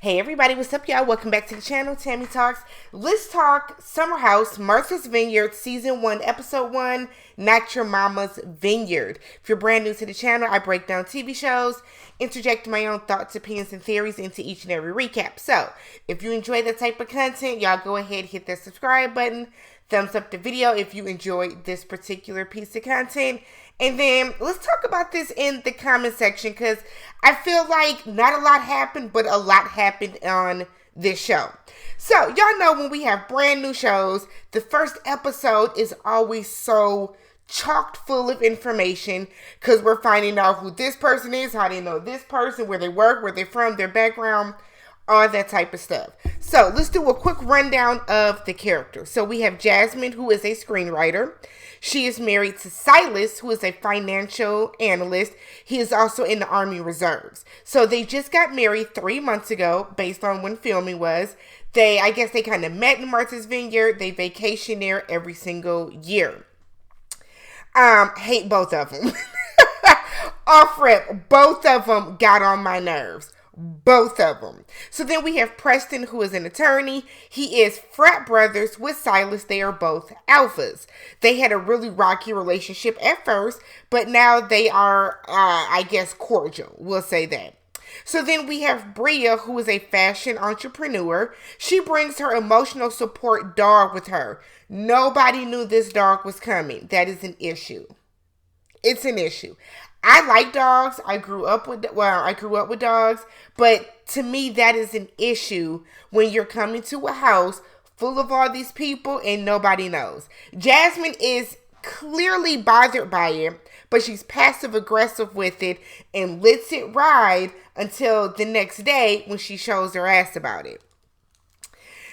Hey everybody, what's up y'all? Welcome back to the channel, TammyTalks. Let's talk Summerhouse, Martha's Vineyard, Season 1, Episode 1, Not Your Mama's Vineyard. If you're brand new to the channel, I break down TV shows, interject my own thoughts, opinions, and theories into each and every recap. So, if you enjoy that type of content, y'all go ahead, hit that subscribe button, thumbs up the video if you enjoyed this particular piece of content. And then let's talk about this in the comment section because I feel like not a lot happened, but a lot happened on this show. So y'all know when we have brand new shows, the first episode is always so chocked full of information because we're finding out who this person is, how they know this person, where they work, where they're from, their background, all that type of stuff. So let's do a quick rundown of the characters. So we have Jasmine, who is a screenwriter. She is married to Silas, who is a financial analyst. He is also in the Army Reserves. So they just got married 3 months ago, based on when filming was. I guess they kind of met in Martha's Vineyard. They vacation there every single year. Hate both of them. Off rip, both of them got on my nerves. Both of them. So then we have Preston, who is an attorney. He is frat brothers with Silas. They are both alphas. They had a really rocky relationship at first, but now they are, I guess, cordial. We'll say that. So then we have Bria, who is a fashion entrepreneur. She brings her emotional support dog with her. Nobody knew this dog was coming. That is an issue. It's an issue. I like dogs. I grew up with dogs, but to me that is an issue when you're coming to a house full of all these people and nobody knows. Jasmine is clearly bothered by it, but she's passive aggressive with it and lets it ride until the next day when she shows her ass about it.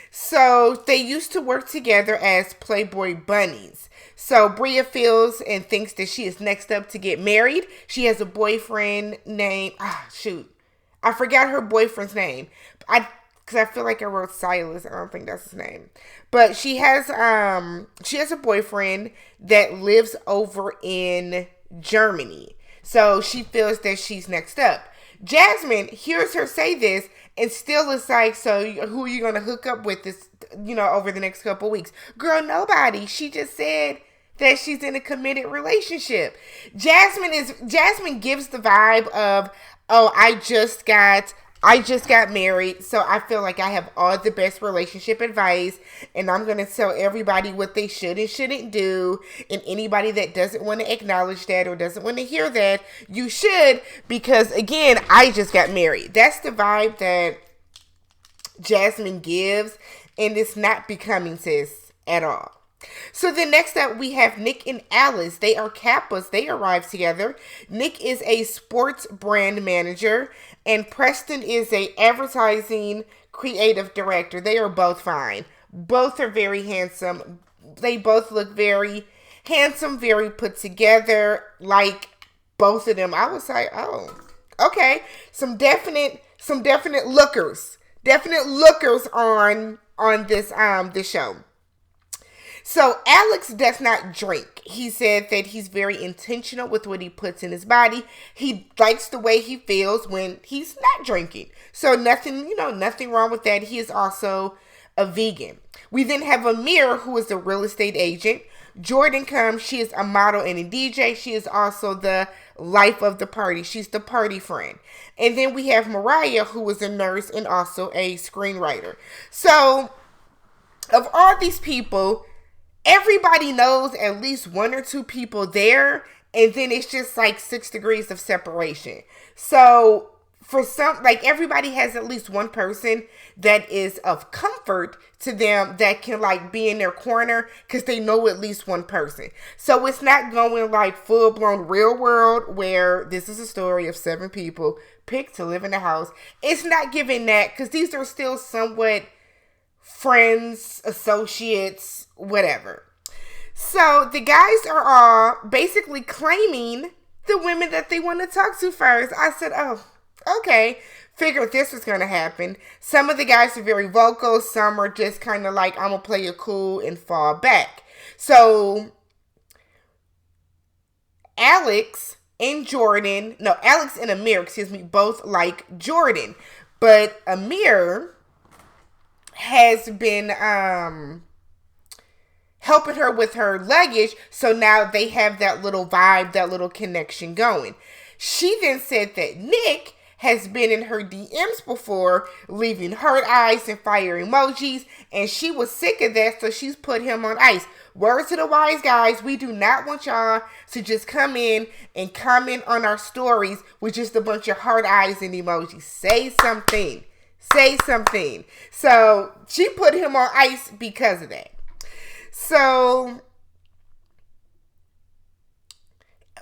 So they used to work together as Playboy bunnies. So Bria feels and thinks that she is next up to get married. She has a boyfriend named, I forgot her boyfriend's name. Because I feel like I wrote Silas. I don't think that's his name. But she has a boyfriend that lives over in Germany. So she feels that she's next up. Jasmine hears her say this and still is like, so who are you going to hook up with this, over the next couple weeks? Girl, nobody. She just said that she's in a committed relationship. Jasmine gives the vibe of, oh, I just got married, so I feel like I have all the best relationship advice, and I'm going to tell everybody what they should and shouldn't do, and anybody that doesn't want to acknowledge that or doesn't want to hear that, you should, because, again, I just got married. That's the vibe that Jasmine gives, and it's not becoming, sis, at all. So then next up, we have Nick and Alice. They are Kappas. They arrive together. Nick is a sports brand manager, and Preston is a advertising creative director. They are both fine. Both are very handsome. They both look very handsome, very put together. Like both of them, I was like, oh, okay. Some definite lookers. Definite lookers on this show. So Alex does not drink. He said that he's very intentional with what he puts in his body. He likes the way he feels when he's not drinking. So nothing wrong with that. He is also a vegan. We then have Amir, who is a real estate agent. Jordan comes. She is a model and a DJ. She is also the life of the party. She's the party friend. And then we have Mariah, who is a nurse and also a screenwriter. So of all these people, everybody knows at least one or two people there, and then it's just like 6 degrees of separation. So for some, like everybody has at least one person that is of comfort to them that can like be in their corner because they know at least one person. So it's not going like full blown Real World where this is a story of 7 people picked to live in a house. It's not giving that because these are still somewhat friends, associates, whatever. So the guys are all basically claiming the women that they want to talk to first. I said, oh, okay. Figured this was going to happen. Some of the guys are very vocal. Some are just kind of like, I'm going to play it cool and fall back. So Alex and Amir, both like Jordan. But Amir has been helping her with her luggage, so now they have that little vibe, that little connection going. She then said that Nick has been in her DMs before, leaving heart eyes and fire emojis, and she was sick of that, so she's put him on ice. Word to the wise guys, we do not want y'all to just come in and comment on our stories with just a bunch of heart eyes and emojis. Say something. Say something. So she put him on ice because of that. So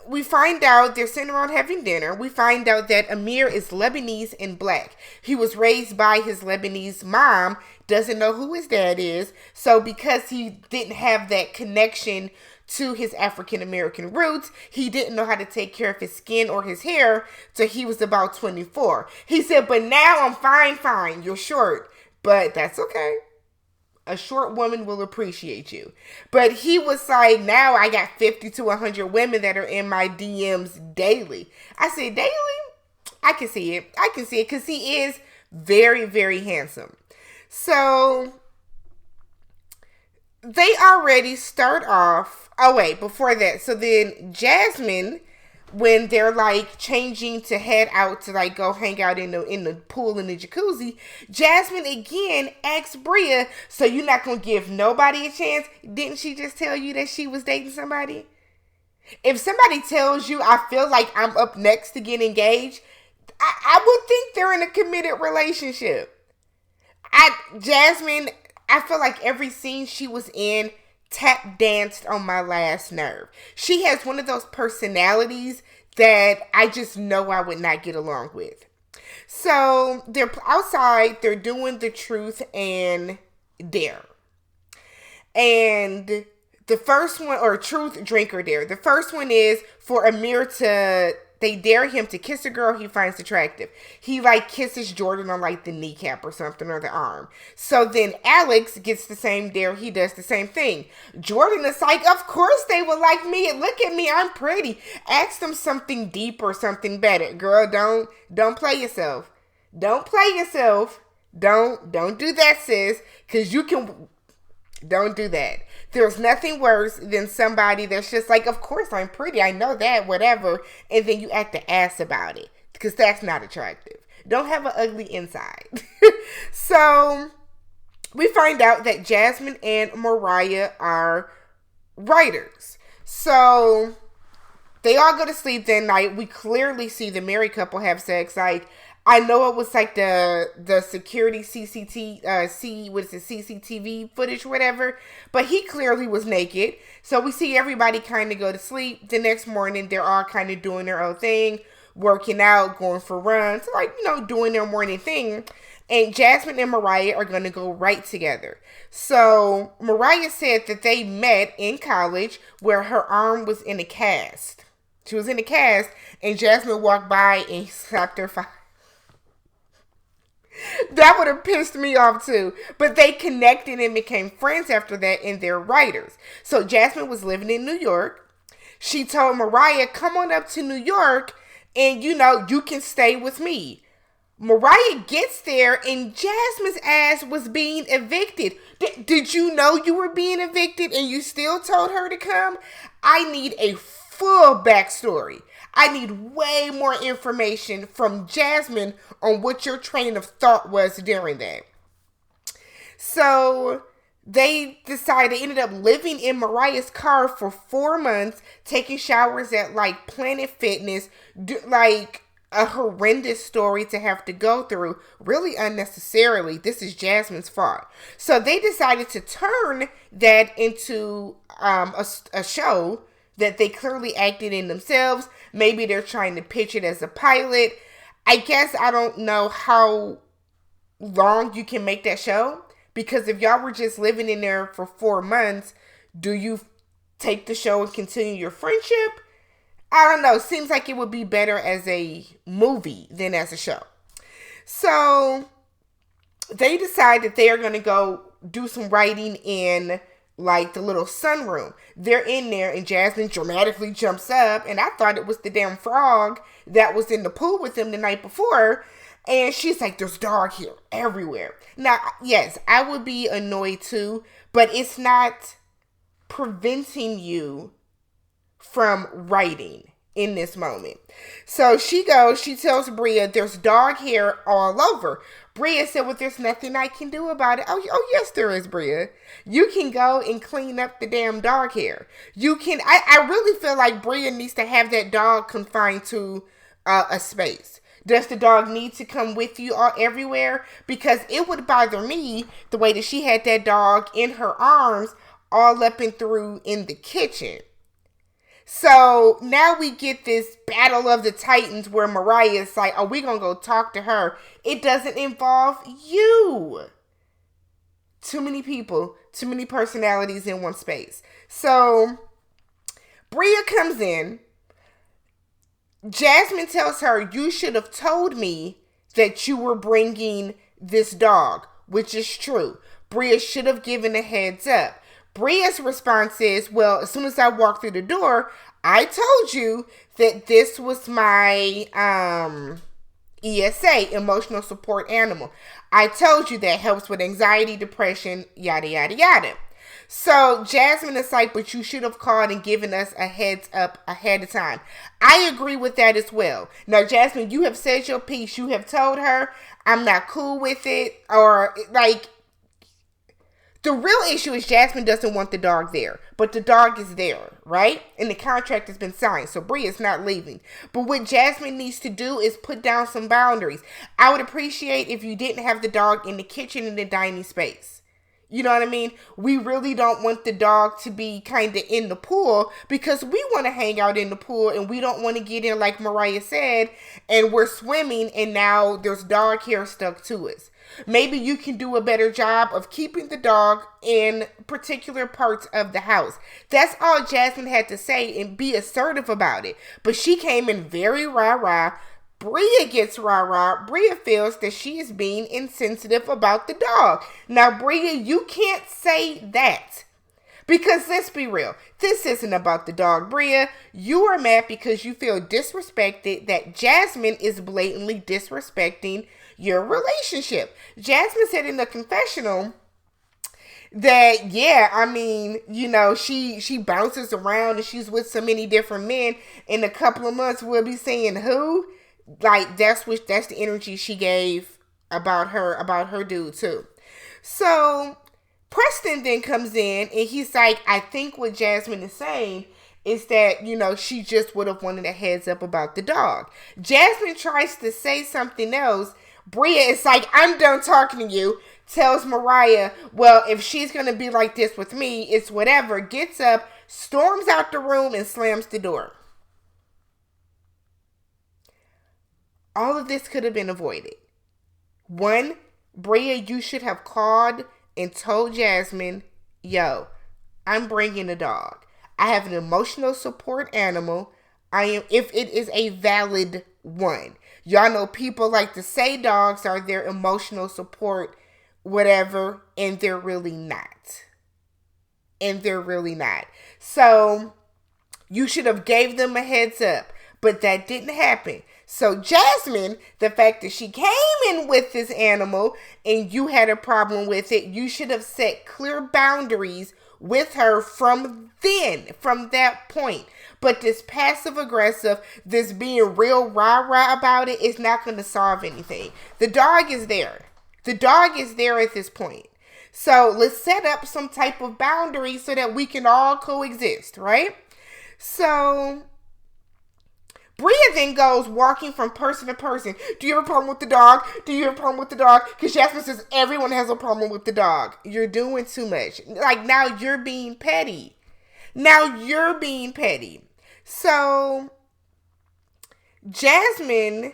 we find out they're sitting around having dinner. We find out that Amir is Lebanese and black. He was raised by his Lebanese mom, doesn't know who his dad is. So because he didn't have that connection to his African American roots, he didn't know how to take care of his skin or his hair till he was about 24. He said, but now I'm fine. You're short, but that's okay. A short woman will appreciate you. But he was like, now I got 50 to 100 women that are in my DMs daily. I said, daily? I can see it. Because he is very, very handsome. So they already start off. Oh, wait, before that. So then Jasmine, when they're like changing to head out to like go hang out in the pool in the jacuzzi, Jasmine again asks Bria, so you're not going to give nobody a chance? Didn't she just tell you that she was dating somebody? If somebody tells you, I feel like I'm up next to get engaged, I would think they're in a committed relationship. Jasmine, I feel like every scene she was in tap danced on my last nerve. She has one of those personalities that I just know I would not get along with. So they're outside, they're doing the truth and dare. And the first one, or truth, drink, or dare. The first one is for Amir they dare him to kiss a girl he finds attractive. He like kisses Jordan on like the kneecap or something, or the arm. So then Alex gets the same dare. He does the same thing. Jordan is like, of course they would like me. Look at me, I'm pretty. Ask them something deep or something better. Girl, don't play yourself. Don't play yourself. Don't do that, sis. Because you can... Don't do that. There's nothing worse than somebody that's just like, of course I'm pretty, I know that, whatever, and then you act the ass about it, because that's not attractive. Don't have an ugly inside. So we find out that Jasmine and Mariah are writers. So they all go to sleep that night. We clearly see the married couple have sex. Like, I know it was like the security CCTV footage, whatever, but he clearly was naked. So we see everybody kind of go to sleep. The next morning, they're all kind of doing their own thing, working out, going for runs, like, doing their morning thing. And Jasmine and Mariah are going to go right together. So Mariah said that they met in college where her arm was in a cast. She was in a cast, and Jasmine walked by and slapped her face. That would have pissed me off too. But they connected and became friends after that, and they're writers. So Jasmine was living in New York. She told Mariah, come on up to New York and, you can stay with me. Mariah gets there and Jasmine's ass was being evicted. Did you know you were being evicted and you still told her to come? I need a full backstory. I need way more information from Jasmine on what your train of thought was during that. So they ended up living in Mariah's car for 4 months, taking showers at like Planet Fitness, like a horrendous story to have to go through, really unnecessarily. This is Jasmine's fault. So they decided to turn that into a show that they clearly acted in themselves. Maybe they're trying to pitch it as a pilot. I guess I don't know how long you can make that show. Because if y'all were just living in there for 4 months, do you take the show and continue your friendship? I don't know. Seems like it would be better as a movie than as a show. So they decide that they are going to go do some writing in like the little sunroom. They're in there and Jasmine dramatically jumps up, and I thought it was the damn frog that was in the pool with them the night before. And she's like, there's dog here everywhere. Now, yes, I would be annoyed too, but it's not preventing you from writing in this moment. So she tells Bria, there's dog hair all over. Bria said, well, there's nothing I can do about it. Oh yes, there is, Bria. You can go and clean up the damn dog hair. You can, I really feel like Bria needs to have that dog confined to a space. Does the dog need to come with you all everywhere? Because it would bother me the way that she had that dog in her arms all up and through in the kitchen. So now we get this battle of the titans where Mariah is like, oh, we're going to go talk to her. It doesn't involve you. Too many people, too many personalities in one space. So Bria comes in. Jasmine tells her, you should have told me that you were bringing this dog, which is true. Bria should have given a heads up. Bria's response is, well, as soon as I walked through the door, I told you that this was my ESA, emotional support animal. I told you that helps with anxiety, depression, yada, yada, yada. So Jasmine is like, but you should have called and given us a heads up ahead of time. I agree with that as well. Now, Jasmine, you have said your piece. You have told her, I'm not cool with it. Or like, the real issue is Jasmine doesn't want the dog there. But the dog is there, right? And the contract has been signed. So Bria's not leaving. But what Jasmine needs to do is put down some boundaries. I would appreciate if you didn't have the dog in the kitchen and the dining space. You know what I mean? We really don't want the dog to be kind of in the pool because we want to hang out in the pool and we don't want to get in like Mariah said and we're swimming and now there's dog hair stuck to us. Maybe you can do a better job of keeping the dog in particular parts of the house. That's all Jasmine had to say and be assertive about it. But she came in very rah-rah. Bria gets rah-rah. Bria feels that she is being insensitive about the dog. Now, Bria, you can't say that. Because let's be real. This isn't about the dog. Bria, you are mad because you feel disrespected that Jasmine is blatantly disrespecting your relationship. Jasmine said in the confessional that, yeah, I mean, you know, she bounces around and she's with so many different men. In a couple of months, we'll be saying who? Like, that's the energy she gave about her dude too. So Preston then comes in and he's like, I think what Jasmine is saying is that, you know, she just would have wanted a heads up about the dog. Jasmine tries to say something else. Bria is like, I'm done talking to you. Tells Mariah, well, if she's going to be like this with me, it's whatever. Gets up, storms out the room, and slams the door. All of this could have been avoided. One, Bria, you should have called and told Jasmine, yo, I'm bringing a dog. I have an emotional support animal. If it is a valid one. Y'all know people like to say dogs are their emotional support, whatever, and they're really not. So you should have gave them a heads up, but that didn't happen. So Jasmine, the fact that she came in with this animal and you had a problem with it, you should have set clear boundaries with her from that point. But this passive aggressive, this being real rah-rah about it is not going to solve anything. The dog is there. The dog is there at this point. So let's set up some type of boundary so that we can all coexist, right? So Bria then goes walking from person to person. Do you have a problem with the dog? Do you have a problem with the dog? Because Jasmine says everyone has a problem with the dog. You're doing too much. Like, now you're being petty. So Jasmine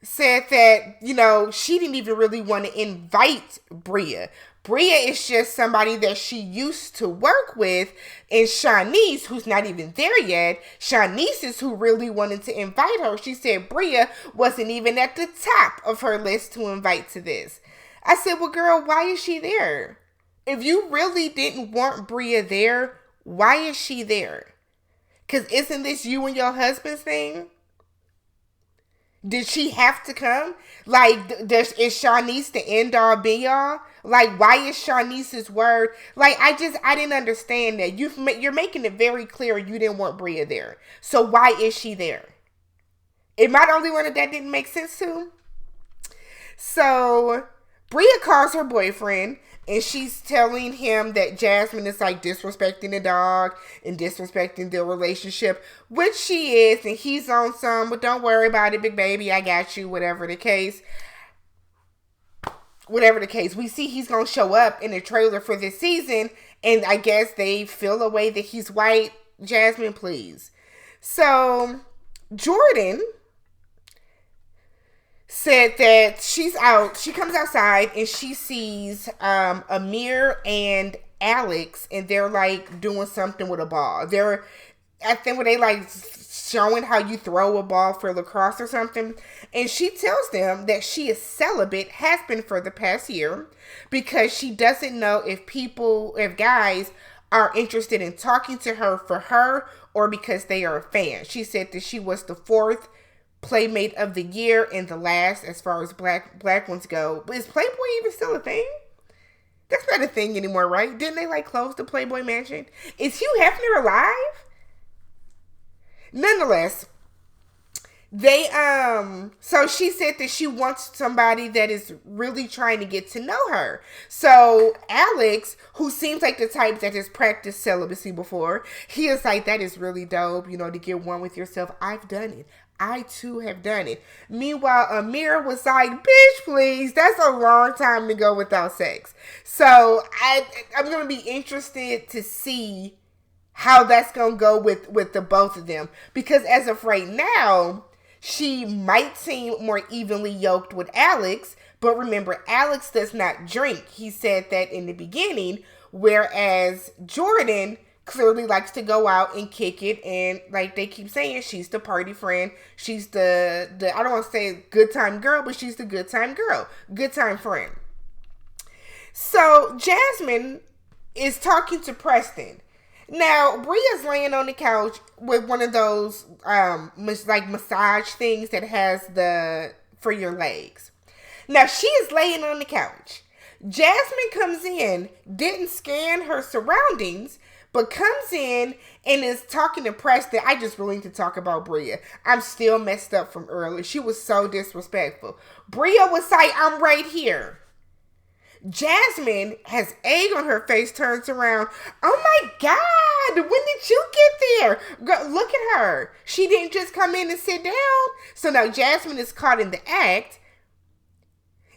said that, you know, she didn't even really want to invite Bria. Bria is just somebody that she used to work with, and Shanice, who's not even there yet, Shanice is who really wanted to invite her. She said Bria wasn't even at the top of her list to invite to this. I said, well, girl, why is she there? If you really didn't want Bria there, why is she there? Because isn't this you and your husband's thing? Did she have to come? Like, is Shanice the end all be all? Like, why is Shanice's word? Like, I didn't understand that. You're making it very clear you didn't want Bria there. So why is she there? Am I the only one that didn't make sense to? So Bria calls her boyfriend and she's telling him that Jasmine is like disrespecting the dog and disrespecting their relationship, which she is, and he's on some, but don't worry about it, big baby, I got you, whatever the case. Whatever the case, we see he's gonna show up in the trailer for this season, and I guess they feel a way that he's white. Jasmine, please. So Jordan said that she's out. She comes outside and she sees Amir and Alex, and they're like doing something with a ball. I think, where they like showing how you throw a ball for lacrosse or something. And she tells them that she is celibate, has been for the past year, because she doesn't know if guys are interested in talking to her for her or because they are a fan. She said that she was the 4th Playmate of the year and the last as far as black ones go. But is Playboy even still a thing? That's not a thing anymore, right? Didn't they like close the Playboy Mansion? Is Hugh Hefner alive? Nonetheless, so she said that she wants somebody that is really trying to get to know her. So Alex, who seems like the type that has practiced celibacy before, he is like, that is really dope, to get one with yourself. I've done it. I too have done it. Meanwhile, Amir was like, bitch, please, that's a long time to go without sex. So I'm going to be interested to see how that's going to go with the both of them. Because as of right now, she might seem more evenly yoked with Alex. But remember, Alex does not drink. He said that in the beginning. Whereas Jordan clearly likes to go out and kick it. And like they keep saying, she's the party friend. She's the I don't want to say good time girl, but she's the good time girl. Good time friend. So Jasmine is talking to Preston. Now, Bria's laying on the couch with one of those like massage things that has for your legs. Now, she is laying on the couch. Jasmine comes in, didn't scan her surroundings, but comes in and is talking to Preston. I just really need to talk about Bria. I'm still messed up from earlier. She was so disrespectful. Bria was like, I'm right here. Jasmine has egg on her face, turns around. Oh my God, when did you get there? Girl, look at her. She didn't just come in and sit down. So now Jasmine is caught in the act.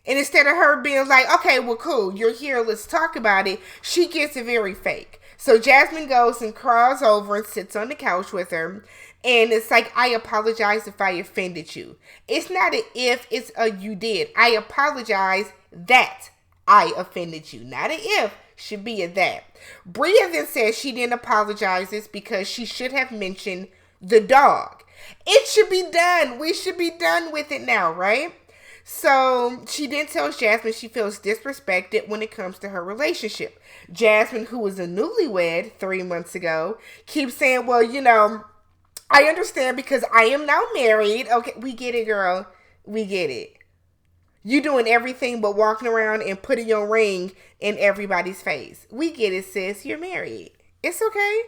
And instead of her being like, okay, well, cool, you're here, let's talk about it, she gets it very fake. So Jasmine goes and crawls over and sits on the couch with her. And it's like, I apologize if I offended you. It's not an if, it's a you did. I apologize that I offended you. Not an if, should be a that. Bria then says she didn't apologize this because she should have mentioned the dog. It should be done. We should be done with it now, right? So she then tells Jasmine she feels disrespected when it comes to her relationship. Jasmine, who was a newlywed 3 months ago, keeps saying, well, I understand because I am now married. Okay, we get it, girl. We get it. You doing everything but walking around and putting your ring in everybody's face. We get it, sis. You're married. It's okay.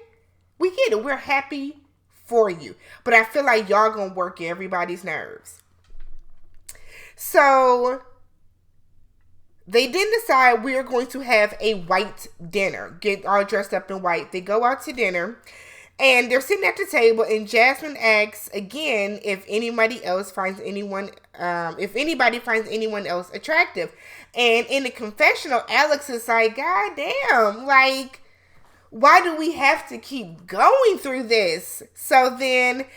We get it. We're happy for you. But I feel like y'all gonna work everybody's nerves. So they then decide we're going to have a white dinner. Get all dressed up in white. They go out to dinner. And they're sitting at the table, and Jasmine asks again if anybody finds anyone else attractive. And in the confessional, Alex is like, God damn, like, why do we have to keep going through this? So then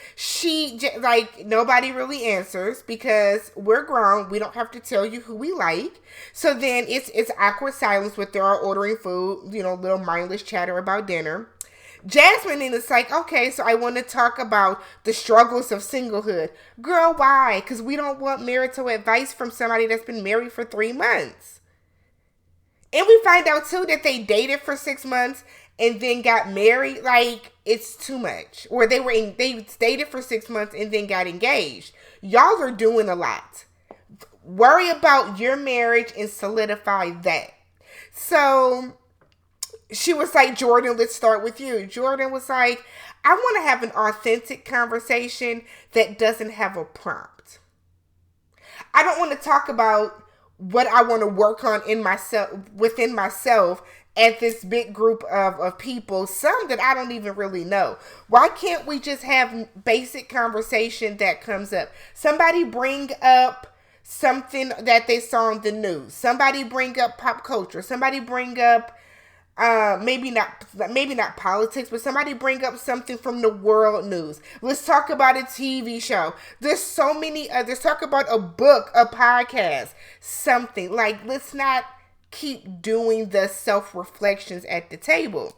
nobody really answers because we're grown. We don't have to tell you who we like. So then it's awkward silence with they're all ordering food, little mindless chatter about dinner. Jasmine then is like, okay, so I want to talk about the struggles of singlehood. Girl, why? Because we don't want marital advice from somebody that's been married for 3 months. And we find out, too, that they dated for 6 months and then got married. Like, it's too much. Or they dated for 6 months and then got engaged. Y'all are doing a lot. Worry about your marriage and solidify that. So she was like, Jordan, let's start with you. Jordan was like, I want to have an authentic conversation that doesn't have a prompt. I don't want to talk about what I want to work on within myself at this big group of people, some that I don't even really know. Why can't we just have basic conversation that comes up? Somebody bring up something that they saw on the news. Somebody bring up pop culture. Somebody bring up maybe not politics, but somebody bring up something from the world news. Let's talk about a TV show. There's so many others. Talk about a book, a podcast, something. Like, let's not keep doing the self-reflections at the table.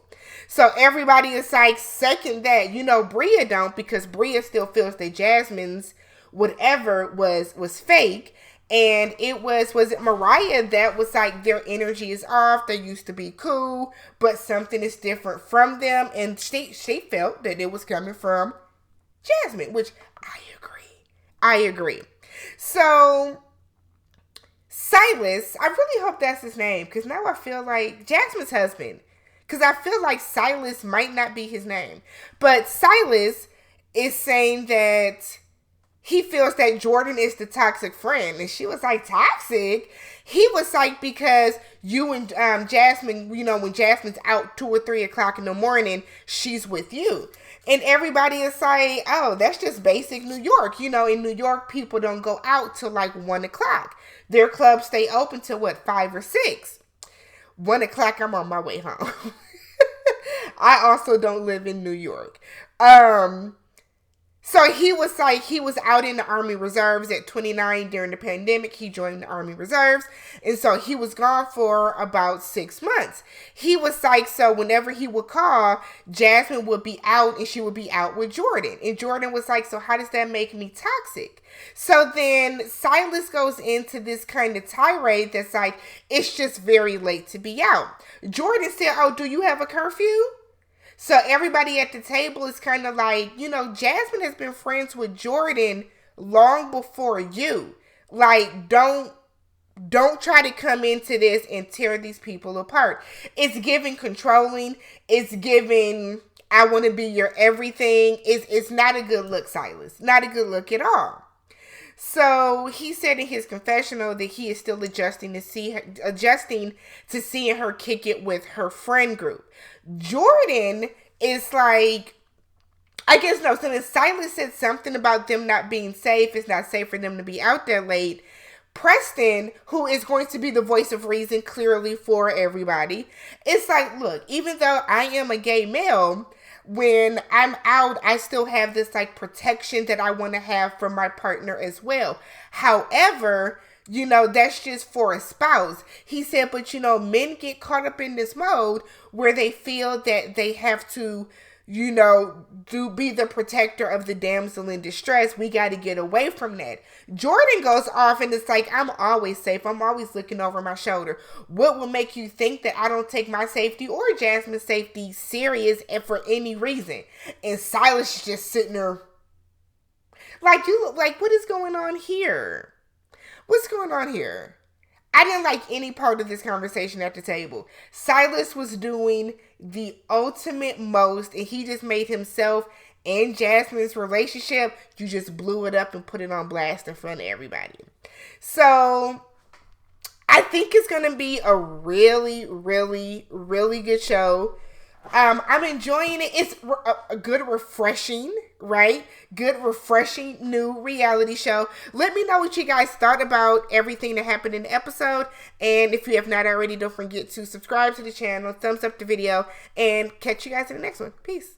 So everybody is like, second that. Bria don't, because Bria still feels that Jasmine's whatever was fake. And was it Mariah that was like, their energy is off, they used to be cool, but something is different from them. And she felt that it was coming from Jasmine, which I agree. So Silas, I really hope that's his name, because now I feel like Jasmine's husband, because I feel like Silas might not be his name. But Silas is saying that he feels that Jordan is the toxic friend. And she was like, toxic? He was like, because you and Jasmine, when Jasmine's out 2 or 3 o'clock in the morning, she's with you. And everybody is like, oh, that's just basic New York. In New York, people don't go out till like 1 o'clock. Their clubs stay open till 5 or 6. 1 o'clock, I'm on my way home. I also don't live in New York. So he was like, he was out in the Army Reserves at 29 during the pandemic. He joined the Army Reserves. And so he was gone for about 6 months. He was like, so whenever he would call, Jasmine would be out and she would be out with Jordan. And Jordan was like, so how does that make me toxic? So then Silas goes into this kind of tirade that's like, it's just very late to be out. Jordan said, oh, do you have a curfew? So everybody at the table is kind of like, Jasmine has been friends with Jordan long before you. Like, don't try to come into this and tear these people apart. It's giving controlling. It's giving, I want to be your everything. It's not a good look, Silas. Not a good look at all. So he said in his confessional that he is still adjusting to seeing her kick it with her friend group. Jordan is like, I guess no. So then Silas said something about them not being safe. It's not safe for them to be out there late. Preston, who is going to be the voice of reason clearly for everybody, it's like, look, even though I am a gay male, when I'm out, I still have this like protection that I want to have from my partner as well. However, that's just for a spouse. He said, but men get caught up in this mode where they feel that they have to, be the protector of the damsel in distress. We got to get away from that. Jordan goes off and it's like, I'm always safe. I'm always looking over my shoulder. What will make you think that I don't take my safety or Jasmine's safety serious and for any reason? And Silas is just sitting there like, what is going on here? What's going on here? I didn't like any part of this conversation at the table. Silas was doing the ultimate most, and he just made himself and Jasmine's relationship, you just blew it up and put it on blast in front of everybody. So I think it's going to be a really, really, really good show. I'm enjoying it. It's a good, refreshing, right? Good, refreshing new reality show. Let me know what you guys thought about everything that happened in the episode. And if you have not already, don't forget to subscribe to the channel, thumbs up the video, and catch you guys in the next one. Peace.